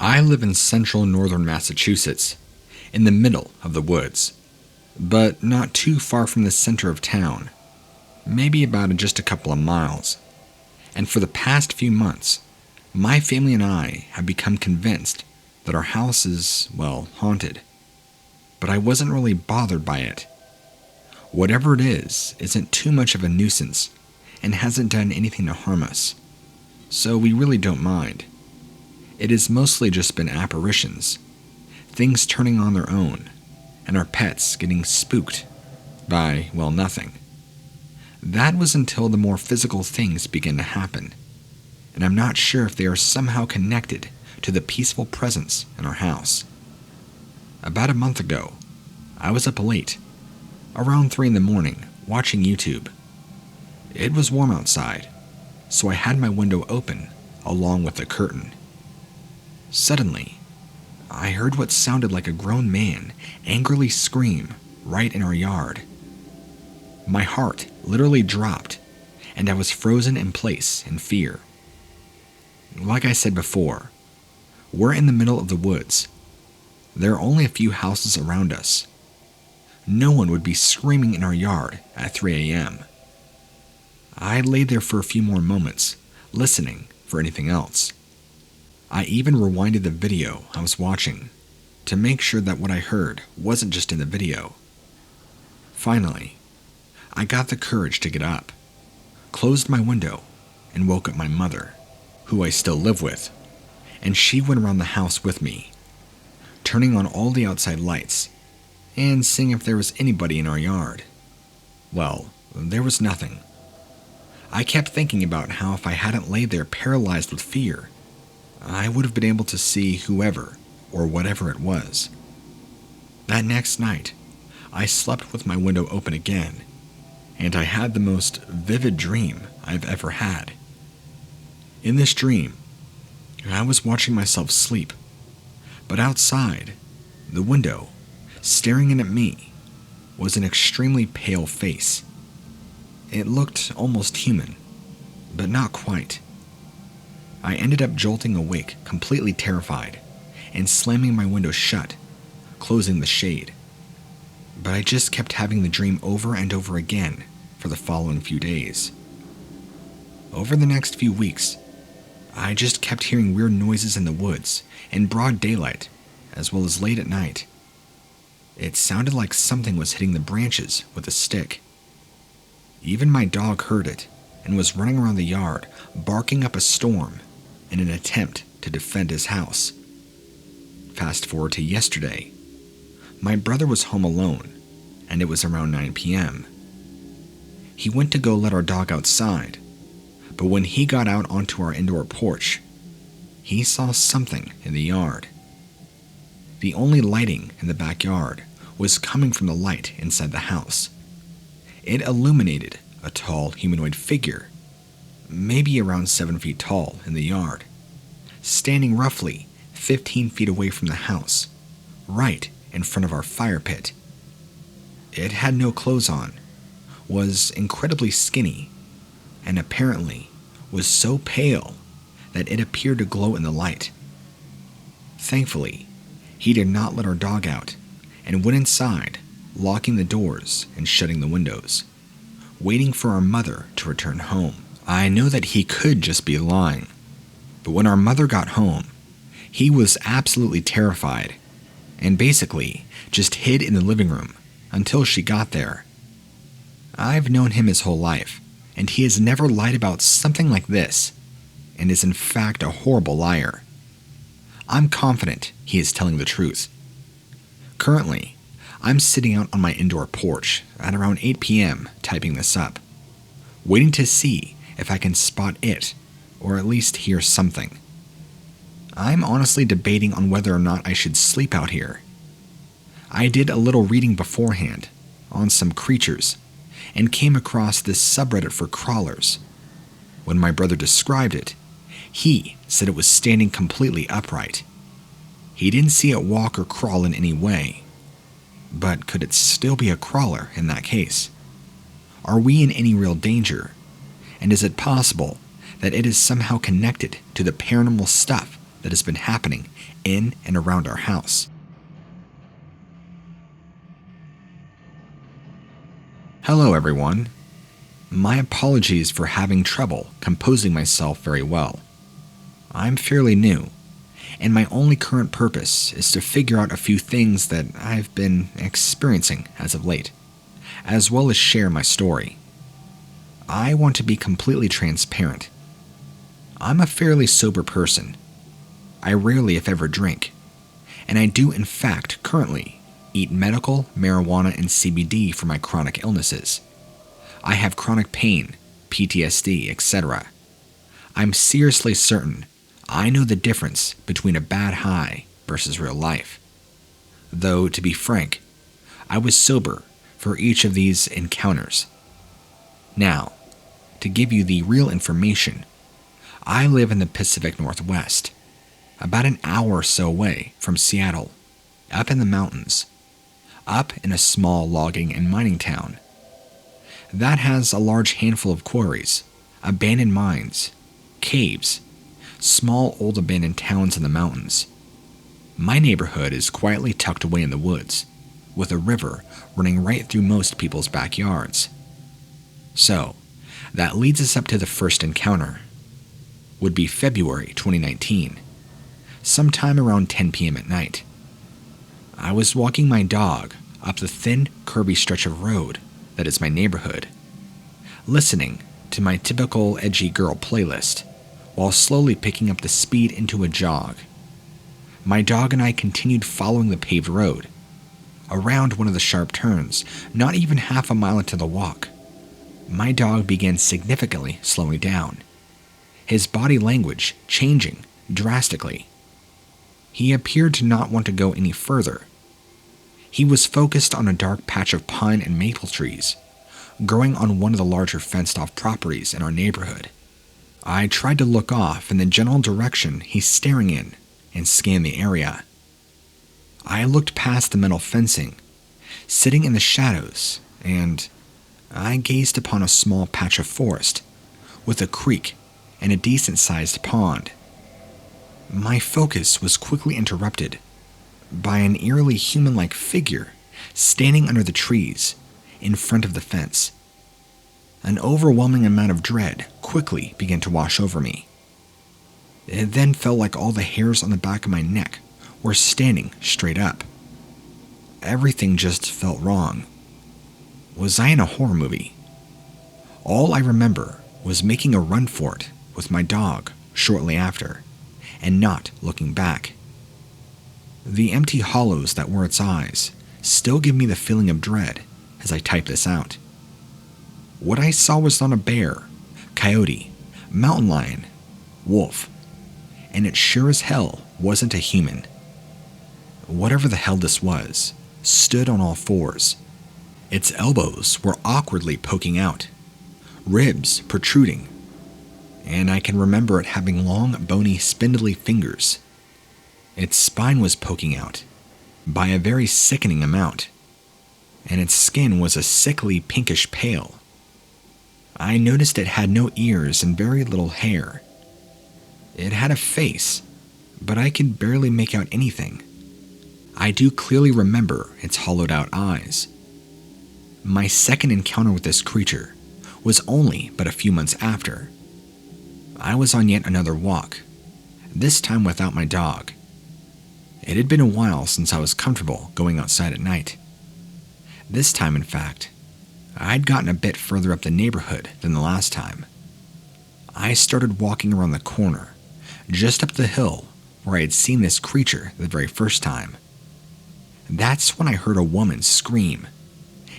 I live in central northern Massachusetts, in the middle of the woods, but not too far from the center of town, maybe about just a couple of miles. And for the past few months, my family and I have become convinced that our house is, well, haunted. But I wasn't really bothered by it. Whatever it is isn't too much of a nuisance and hasn't done anything to harm us, so we really don't mind. It has mostly just been apparitions, things turning on their own, and our pets getting spooked by, well, nothing. That was until the more physical things began to happen, and I'm not sure if they are somehow connected to the peaceful presence in our house. About a month ago, I was up late, around 3 a.m, watching YouTube. It was warm outside, so I had my window open along with the curtain. Suddenly, I heard what sounded like a grown man angrily scream right in our yard. My heart literally dropped, and I was frozen in place in fear. Like I said before, we're in the middle of the woods. There are only a few houses around us. No one would be screaming in our yard at 3 a.m. I lay there for a few more moments, listening for anything else. I even rewinded the video I was watching to make sure that what I heard wasn't just in the video. Finally, I got the courage to get up, closed my window, and woke up my mother, who I still live with, and she went around the house with me, turning on all the outside lights and seeing if there was anybody in our yard. Well, there was nothing. I kept thinking about how if I hadn't laid there paralyzed with fear, I would have been able to see whoever or whatever it was. That next night, I slept with my window open again, and I had the most vivid dream I've ever had. In this dream, I was watching myself sleep, but outside, the window, staring in at me, was an extremely pale face. It looked almost human, but not quite. I ended up jolting awake, completely terrified, and slamming my window shut, closing the shade. But I just kept having the dream over and over again for the following few days. Over the next few weeks, I just kept hearing weird noises in the woods in broad daylight, as well as late at night. It sounded like something was hitting the branches with a stick. Even my dog heard it and was running around the yard, barking up a storm in an attempt to defend his house. Fast forward to yesterday. My brother was home alone, and it was around 9 p.m. He went to go let our dog outside, but when he got out onto our indoor porch, he saw something in the yard. The only lighting in the backyard was coming from the light inside the house. It illuminated a tall humanoid figure, maybe around 7 feet tall, in the yard, standing roughly 15 feet away from the house, right in front of our fire pit. It had no clothes on, was incredibly skinny, and apparently was so pale that it appeared to glow in the light. Thankfully, he did not let our dog out and went inside, locking the doors and shutting the windows, waiting for our mother to return home. I know that he could just be lying, but when our mother got home, he was absolutely terrified and basically just hid in the living room until she got there. I've known him his whole life, and he has never lied about something like this, and is in fact a horrible liar. I'm confident he is telling the truth. Currently, I'm sitting out on my indoor porch at around 8 p.m. typing this up, waiting to see if I can spot it, or at least hear something. I'm honestly debating on whether or not I should sleep out here. I did a little reading beforehand on some creatures, and came across this subreddit for crawlers. When my brother described it, he said it was standing completely upright. He didn't see it walk or crawl in any way. But could it still be a crawler in that case? Are we in any real danger? And is it possible that it is somehow connected to the paranormal stuff that has been happening in and around our house. Hello everyone. My apologies for having trouble composing myself very well. I'm fairly new, and my only current purpose is to figure out a few things that I've been experiencing as of late, as well as share my story. I want to be completely transparent. I'm a fairly sober person. I rarely, if ever, drink, and I do in fact currently eat medical, marijuana, and CBD for my chronic illnesses. I have chronic pain, PTSD, etc. I'm seriously certain I know the difference between a bad high versus real life. Though, to be frank, I was sober for each of these encounters. Now, to give you the real information, I live in the Pacific Northwest, about an hour or so away from Seattle, up in the mountains, up in a small logging and mining town. That has a large handful of quarries, abandoned mines, caves, small old abandoned towns in the mountains. My neighborhood is quietly tucked away in the woods, with a river running right through most people's backyards. So, that leads us up to the first encounter. Would be February 2019, sometime around 10 p.m. at night. I was walking my dog up the thin, curvy stretch of road that is my neighborhood, listening to my typical edgy girl playlist, while slowly picking up the speed into a jog. My dog and I continued following the paved road, around one of the sharp turns, not even half a mile into the walk. My dog began significantly slowing down, his body language changing drastically. He appeared to not want to go any further. He was focused on a dark patch of pine and maple trees, growing on one of the larger fenced-off properties in our neighborhood. I tried to look off in the general direction he's staring in and scan the area. I looked past the metal fencing, sitting in the shadows, and I gazed upon a small patch of forest with a creek and a decent-sized pond. My focus was quickly interrupted by an eerily human-like figure standing under the trees in front of the fence. An overwhelming amount of dread quickly began to wash over me. It then felt like all the hairs on the back of my neck were standing straight up. Everything just felt wrong. Was I in a horror movie? All I remember was making a run for it with my dog shortly after, and not looking back. The empty hollows that were its eyes still give me the feeling of dread as I type this out. What I saw was not a bear, coyote, mountain lion, wolf, and it sure as hell wasn't a human. Whatever the hell this was, stood on all fours. Its elbows were awkwardly poking out, ribs protruding, and I can remember it having long, bony, spindly fingers. Its spine was poking out by a very sickening amount, and its skin was a sickly pinkish pale. I noticed it had no ears and very little hair. It had a face, but I could barely make out anything. I do clearly remember its hollowed-out eyes. My second encounter with this creature was only but a few months after. I was on yet another walk, this time without my dog. It had been a while since I was comfortable going outside at night. This time, in fact, I'd gotten a bit further up the neighborhood than the last time. I started walking around the corner, just up the hill where I had seen this creature the very first time. That's when I heard a woman scream,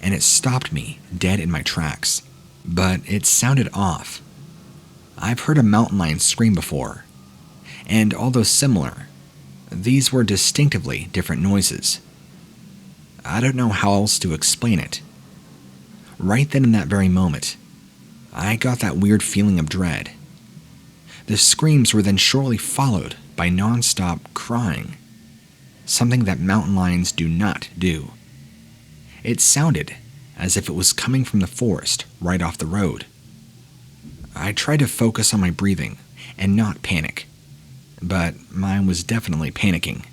and it stopped me dead in my tracks. But it sounded off. I've heard a mountain lion scream before, and although similar, these were distinctively different noises. I don't know how else to explain it. Right then in that very moment, I got that weird feeling of dread. The screams were then shortly followed by non-stop crying, something that mountain lions do not do. It sounded as if it was coming from the forest right off the road. I tried to focus on my breathing and not panic. but mine was definitely panicking.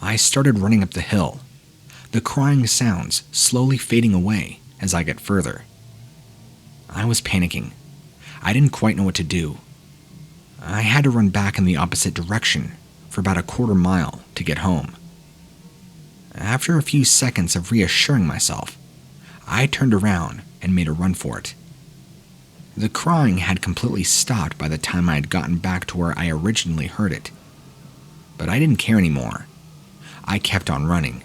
I started running up the hill, the crying sounds slowly fading away as I get further. I was panicking. I didn't quite know what to do. I had to run back in the opposite direction for about a quarter mile to get home. After a few seconds of reassuring myself, I turned around and made a run for it. The crying had completely stopped by the time I had gotten back to where I originally heard it. But I didn't care anymore. I kept on running.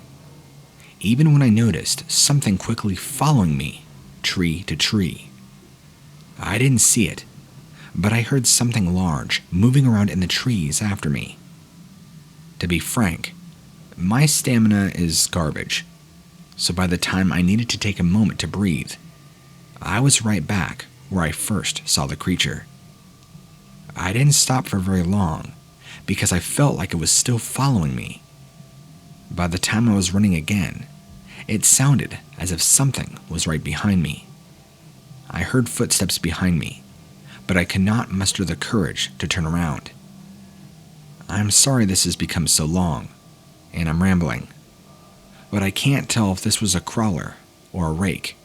Even when I noticed something quickly following me, tree to tree. I didn't see it, but I heard something large moving around in the trees after me. To be frank, my stamina is garbage, so by the time I needed to take a moment to breathe, I was right back where I first saw the creature. I didn't stop for very long because I felt like it was still following me. By the time I was running again, it sounded as if something was right behind me. I heard footsteps behind me, but I could not muster the courage to turn around. I'm sorry this has become so long, and I'm rambling, but I can't tell if this was a crawler or a rake.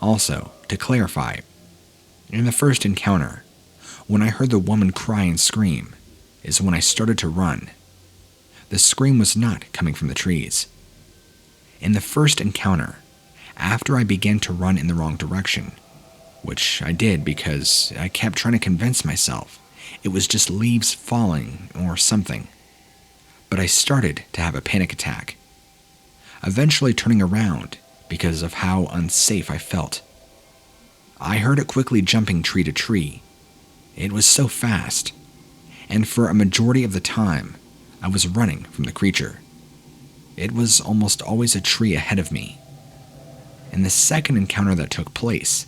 Also, to clarify, in the first encounter, when I heard the woman cry and scream, is when I started to run. The scream was not coming from the trees. In the first encounter, after I began to run in the wrong direction, which I did because I kept trying to convince myself it was just leaves falling or something, but I started to have a panic attack, eventually turning around because of how unsafe I felt. I heard it quickly jumping tree to tree. It was so fast, and for a majority of the time, I was running from the creature. It was almost always a tree ahead of me. In the second encounter that took place,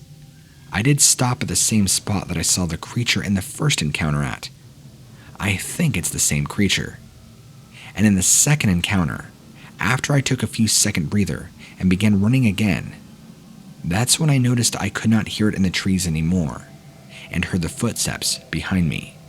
I did stop at the same spot that I saw the creature in the first encounter at. I think it's the same creature. And in the second encounter, after I took a few second breather and began running again, that's when I noticed I could not hear it in the trees anymore and heard the footsteps behind me